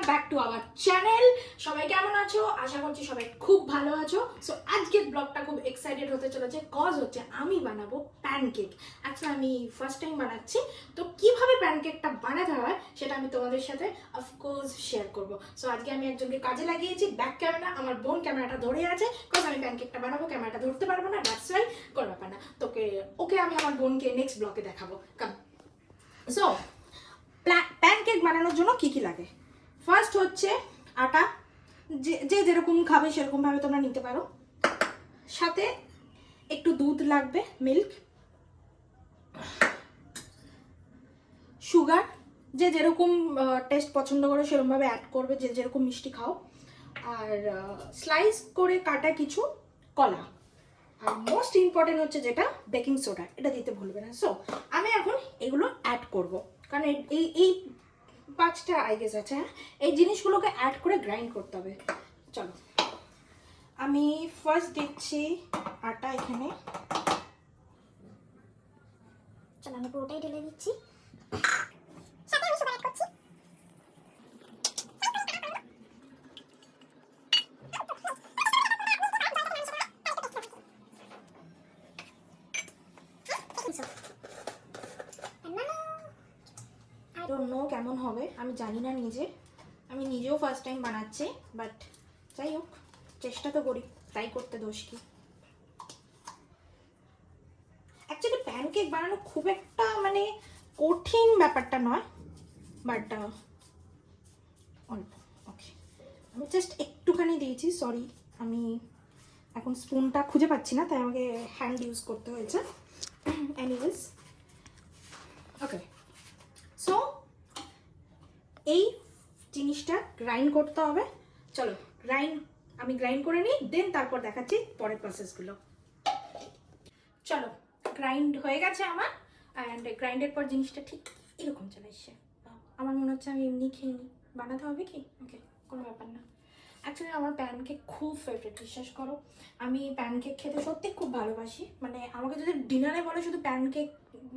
Back to our channel. সবাই কেমন আছো? আশা করছি সবাই খুব ভালো আছো। সো আজকের ব্লগটা খুব এক্সাইটেড হতে চলেছে, কজ হচ্ছে আমি বানাবো প্যানকেক। অ্যাকচুয়ালি আমি ফার্স্ট টাইম বানাচ্ছি, তো কিভাবে প্যানকেকটা বানাতে হয় সেটা আমি তোমাদের সাথে অফকোর্স শেয়ার করবো। সো আজকে আমি একজনকে কাজে লাগিয়েছি, ব্যাক ক্যামেরা, আমার বোন ক্যামেরাটা ধরে আছে, কজ আমি প্যানকেকটা বানাবো, ক্যামেরাটা ধরতে পারবো না, দ্যাটস ওয়াই। কোনো ব্যাপার না, ওকে আমি আমার বোনকে নেক্সট ব্লগে দেখাবো। কাম। সো প্যানকেক বানানোর জন্য কি কি লাগে? ফার্স্ট হচ্ছে আটা, যে যেরকম খাবে সেরকমভাবে তোমরা নিতে পারো। সাথে একটু দুধ লাগবে, মিল্ক, সুগার, যে যেরকম টেস্ট পছন্দ করে সেরকমভাবে অ্যাড করবে, যে যেরকম মিষ্টি খাও। আর স্লাইস করে কাটা কিছু কলা। আর মোস্ট ইম্পর্টেন্ট হচ্ছে যেটা বেকিং সোডা, এটা দিতে ভুলবে না। সো আমি এখন এগুলো অ্যাড করব, কারণ এই পাঁচটা আই গেস আছে। হ্যাঁ, এই জিনিসগুলোকে অ্যাড করে গ্রাইন্ড করতে হবে। চলো, আমি ফার্স্ট দিচ্ছি আটা এখানে। চলো আমি পুরোটাই ঢেলে দিচ্ছি। সাথে আমি সুগার অ্যাড করছি। আই ডোন্ট নো কেমন হবে, আমি জানি না নিজে, আমি নিজেও ফার্স্ট টাইম বানাচ্ছি, বাট যাই হোক, চেষ্টা তো করি, ট্রাই করতে দোষ কি। অ্যাকচুয়ালি প্যানকেক বানানো খুব একটা মানে কঠিন ব্যাপারটা নয়, বাট অল্প। ওকে, আমি জাস্ট একটুখানি দিয়েছি, সরি, আমি এখন স্পুনটা খুঁজে পাচ্ছি না, তাই আমাকে হ্যান্ড ইউজ করতে হয়েছে। এনিওয়েজ, ওকে, সো এই জিনিসটা গ্রাইন্ড করতে হবে। চলো আমি গ্রাইন্ড করে নিই, দেন তারপর দেখাচ্ছি পরের প্রসেসগুলো। চলো, গ্রাইন্ড হয়ে গেছে আমার, অ্যান্ড গ্রাইন্ডের পর জিনিসটা ঠিক এরকম চলে এসছে। আমার মনে হচ্ছে আমি এমনি খেয়ে নিই, বানাতে হবে কি? ওকে, কোনো ব্যাপার না। অ্যাকচুয়ালি আমার প্যানকেক খুব ফেভারিট, বিশ্বাস করো, আমি প্যানকেক খেতে সত্যি খুব ভালোবাসি। মানে আমাকে যদি ডিনারে বলে শুধু প্যানকেক,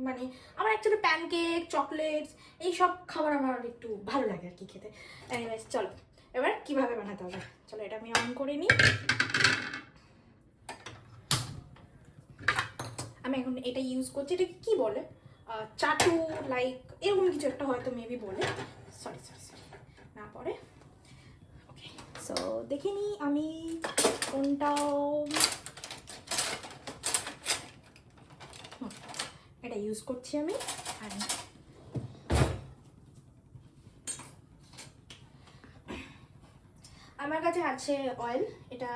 মানে আমার অ্যাকচুয়ালি প্যানকেক, চকলেটস, এইসব খাবার আমার একটু ভালো লাগে আর কি খেতে। এনিওয়েজ, চলো এবার কীভাবে বানাতে হবে, চলো এটা আমি অন করে নিই। আমি এখন এটা ইউজ করছি, এটা কি বলে, চাটু লাইক এরকম কিছু একটা হয়তো মেবি বলে, সরি না পরে। ওকে, সো দেখে নিই আমি কোনটাও, এটা ইউজ করছি আমি। আর আমার কাছে আছে অয়েল, এটা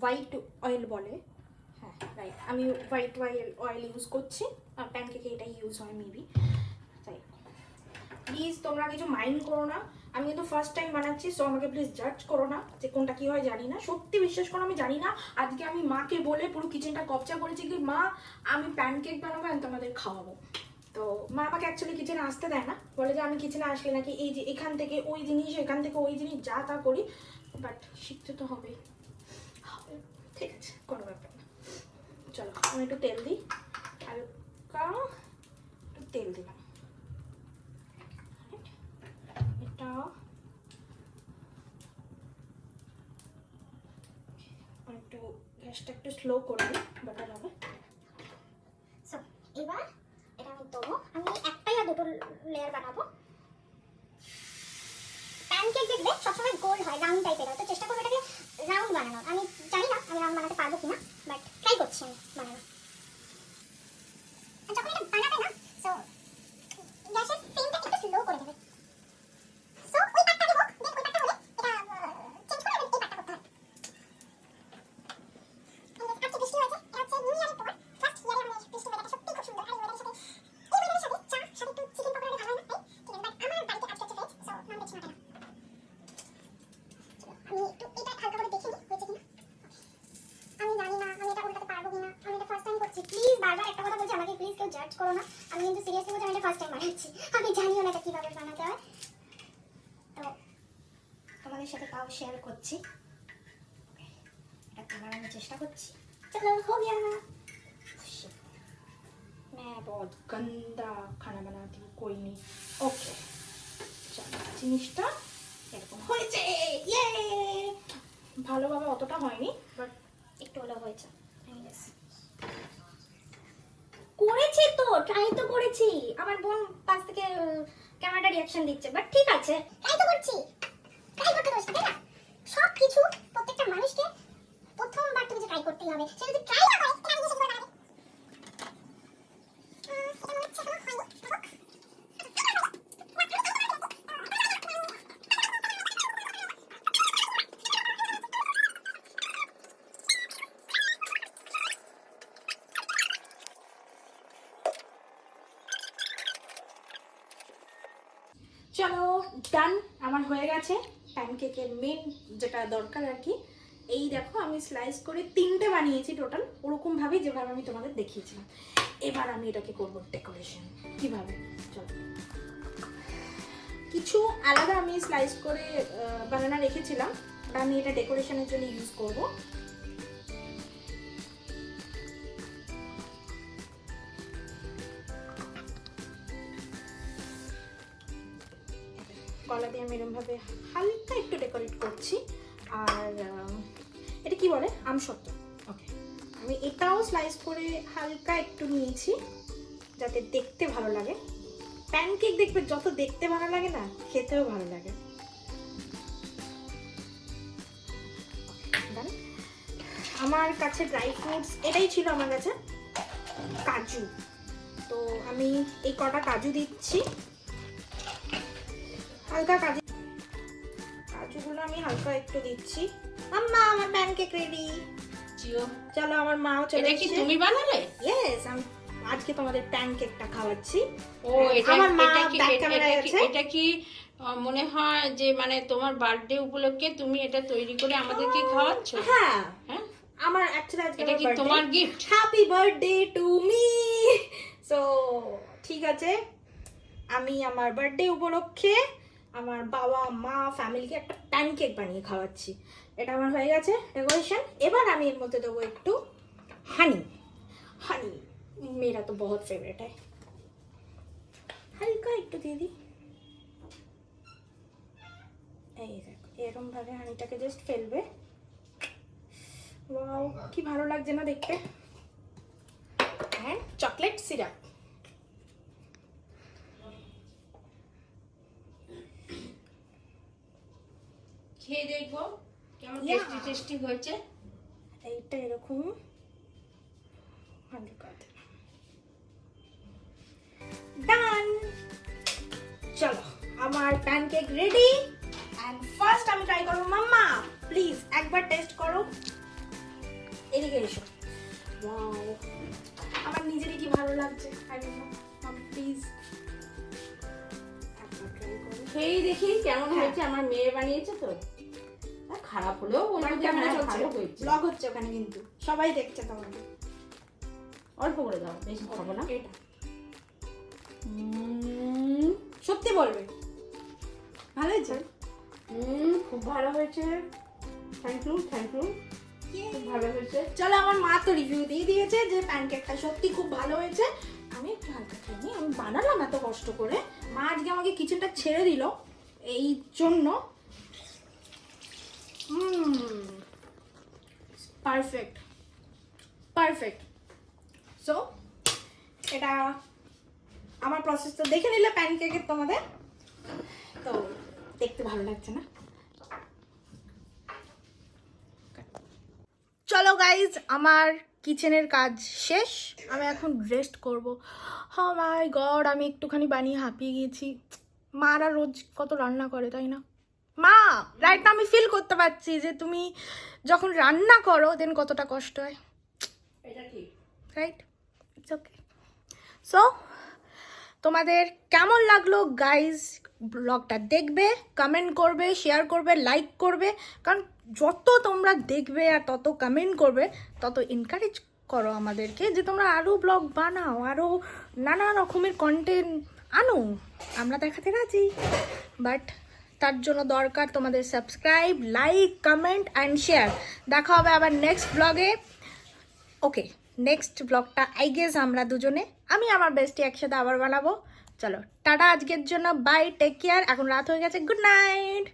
হোয়াইট অয়েল বলে, হ্যাঁ রাইট, আমি হোয়াইট অয়েল ইউজ করছি। আর প্যানকেকে এটাই ইউজ হয় মেবি, তাই প্লিজ তোমরা কিছু মাইন্ড করো না। আমি কিন্তু ফার্স্ট টাইম বানাচ্ছি, সো আমাকে প্লিজ জাজ করো না যে কোনটা কী হয় জানি না, সত্যি বিশ্বাস করো আমি জানি না। আজকে আমি মাকে বলে পুরো কিচেনটা কবজা করেছি কি মা আমি প্যানকেক বানাবো আর তোমাদের খাওয়াবো। তো মা আমাকে অ্যাকচুয়ালি কিচেনে আসতে দেয় না, বলে যে আমি কিচেনে আসলে নাকি এই যে এখান থেকে ওই জিনিস, এখান থেকে ওই জিনিস, যা তা করি, বাট শিখতে তো হবেই। ঠিক আছে, কোনো ব্যাপার না। চলো আমি একটু তেল দিই, হালকা একটু তেল দিলাম, এটা একটু গ্যাসটা একটু স্লো করে দিই, বাটার হবে। সো এবার এটা আমি দেবো। আমি একটাই আর দুটো লেয়ার বানাবো। প্যানকেক দেখবে সবসময় গোল হয়, রাউন্ড টাইপের হয়, তো চেষ্টা করবো এটাকে রাউন্ড বানানোর। আমি জানি না আমি রাউন্ড বানাতে পারবো কিনা, বাট ট্রাই করছি আমি বানানো। আর যখন এটা বানাবে না, সো গ্যাসের ফ্লেমটা একটু স্লো করে দেবে। সো ওই পাটটা দেবো, দেন ওই পাটটা হলে এটা চেঞ্জ করে এই পাটটা করতে হবে। আজকে বৃষ্টি হয়েছে, এটা হচ্ছে নিউ ইয়ারের পর ফার্স্ট ইয়ারে আমাদের বৃষ্টি ওয়েদারটা সত্যি খুব সুন্দর। আর এই ওয়েদারের সাথে চা, সাথে একটু চিকেন পকোড়া ভালো হয় না, তাই ঠিক আছে। বাট আমার বাড়িতে আজকে হচ্ছে ভেজ, সো নন ভেজ না কেন। আমি একটু এটা হালকা করে দেখে নিই হয়েছে কিনা। আমি জানি না আমি এটা উল্টাতে পারবো কিনা, আমি এটা ফার্স্ট টাইম করছি। প্লিজ বারবার একটা কথা বলছি, আমাকে প্লিজ কেউ জাজ করো না। আমি কিন্তু সিরিয়াসলি বলছি, আমি এটা ফার্স্ট টাইম বানাচ্ছি, আমি জানিও না এটা কীভাবে বানাতে হয়, তো তোমাদের সাথে তাও শেয়ার করছি। এটা বানানোর চেষ্টা করছি। চলো হো গিয়া। मैं बहुत गंदा खाना बनाती हूँ, कोई नहीं। ओके, चलो জিনিসটা এরকম হয়েছে, ইয়ে। ভালোভাবে অতটা হয়নি, বাট একটু হলেও হয়েছে। করেছি তো, ট্রাই তো করেছি। আমার বোন পাশ থেকে ক্যামেরা রিঅ্যাকশন দিচ্ছে, বাট ঠিক আছে, ট্রাই তো করছি। ট্রাই করতে দোষ তাই না? সব কিছু প্রত্যেকটা মানুষকে প্রথমবার তো কিছু ট্রাই করতেই হবে। সে যদি ট্রাই না করে তাহলে কিছু করে দাঁড়াবে। এটা মনে হচ্ছে এখনো হয়নি। চলো ডান, আমার হয়ে গেছে প্যানকেকের মেন যেটা দরকার আর কি। এই দেখো আমি স্লাইস করে 3টে বানিয়েছি টোটাল, ওরকম ভাবে যেভাবে আমি তোমাদের দেখিয়েছিলাম। এবার আমি এটাকে করবো ডেকোরেশন কিভাবে। চলো, কিছু আলাদা আমি স্লাইস করে বানানা রেখেছিলাম, আর আমি এটা ডেকোরেশনের জন্য ইউজ করব। কলা দিয়ে আমি এরকমভাবে হালকা একটু ডেকোরেট করছি। আর এটা কি বলে, আমসত্ত্ব। ওকে, আমি এটাও স্লাইস করে হালকা একটু নিয়েছি যাতে দেখতে ভালো লাগে। প্যানকেক দেখবে যত দেখতে ভালো লাগে না, খেতেও ভালো লাগে। আমার কাছে ড্রাই ফ্রুটস এটাই ছিল আমার কাছে, কাজু। তো আমি এই কটা কাজু দিচ্ছি, হালকা কাজুগুলো আমি হালকা একটু দিচ্ছি। আম্মা আমার প্যানকেক রেডি। চলো, আমার মাও চলে এটা কি তুমি বানালে? ইয়েস, আমি আজকে তোমাদের প্যানকেকটা খাওয়াচ্ছি। ও এটা আমার মা এটা কি ব্যাক এটা ক্যামেরায় কি আছে। এটা কি মনে হয় যে মানে তোমার বার্থডে উপলক্ষে তুমি এটা তৈরি করে আমাদেরকে খাওয়াচ্ছ? হ্যাঁ, হ্যাঁ, আমার অ্যাকচুয়ালি আজকে এটা কি তোমার gift? Happy birthday to me. So ঠিক আছে, আমি আমার বার্থডে উপলক্ষে আমার বাবা মা ফ্যামিলিকে একটা প্যানকেক বানিয়ে খাওয়াচ্ছি। এটা আমার হয়ে গেছে ডেকোরেশন। এবার আমি এর মধ্যে দেবো একটু হানি। मेरा तो बहुत फेवरेट है। হালকা একটু দিয়ে দিই। এই দেখো, এরকম ভাবে হানিটাকে জাস্ট ফেলবে। ওয়াও, কি ভালো লাগছে না দেখতে। And chocolate syrup. খেয়ে দেখবো কেমন Yeah. টেস্টি হয়েছে। এইটা এরকম হালকা ডান। চলো, আমার প্যানকেক রেডি। এন্ড ফার্স্ট আমি ট্রাই করবো। মাম্মা প্লিজ একবার টেস্ট করো, এদিকে এসো। ওয়াও, আমার নিজেরই কি ভালো লাগছে। I don't know, mom please একবার ট্রাই করো। খেয়ে দেখি কেমন হ্যাঁ। হয়েছে। আমার মেয়ে বানিয়েছে তো, তা খারাপ হলেও বলবো যে ক্যামেরা হ্যাঁ, চলছে, ভালো হয়েছে। ব্লগ হচ্ছে ওখানে, কিন্তু সবাই দেখছে তোমাকে। অল্প করে দাও, বেশি খাবো না। এটা সত্যি বলবে ভালো হয়েছে? খুব ভালো হয়েছে। থ্যাংক ইউ খুব ভালো হয়েছে। চলো, আমার মা তো রিভিউ দিয়ে দিয়েছে যে প্যানকেকটা সত্যি খুব ভালো হয়েছে। আমি একটু হালকা খেয়ে নিই, আমি বানালাম এত কষ্ট করে। মা আজকে আমাকে কিচেনটা ছেড়ে দিল এই জন্য। পারফেক্ট। সো এটা আমার প্রসেস তো দেখে নিলে প্যানকেকের তোমাদের, তো দেখতে ভালো লাগছে না? চলো গাইজ, আমার কিচেনের কাজ শেষ। আমি এখন রেস্ট করব। হ্যাঁ মাই গড, আমি একটুখানি বানিয়ে হাঁপিয়ে গিয়েছি। মারা রোজ কত রান্না করে, তাই না? মা, রাইট না আমি ফিল করতে পারছি যে তুমি যখন রান্না করো দেন কতটা কষ্ট হয়। এটা ঠিক, রাইট? It's okay. সো তোমাদের কেমন লাগলো গাইজ? ব্লগটা দেখবে, কমেন্ট করবে, শেয়ার করবে, লাইক করবে। কারণ যত তোমরা দেখবে আর তত কমেন্ট করবে, তত এনকারেজ করো আমাদেরকে যে তোমরা আরও ব্লগ বানাও, আরও নানা রকমের কন্টেন্ট আনো। আমরা দেখাতে রাজি, বাট তার জন্য দরকার তোমাদের subscribe, like, comment and share. দেখা হবে আবার নেক্সট ব্লগে। ওকে, নেক্সট ব্লগটা আই গেস আমরা দুজনে, আমি আমার বেস্টি একসাথে আবার বানাবো। চলো টাটা আজকের জন্য, বাই, টেক কেয়ার। এখন রাত হয়ে গেছে, গুড নাইট।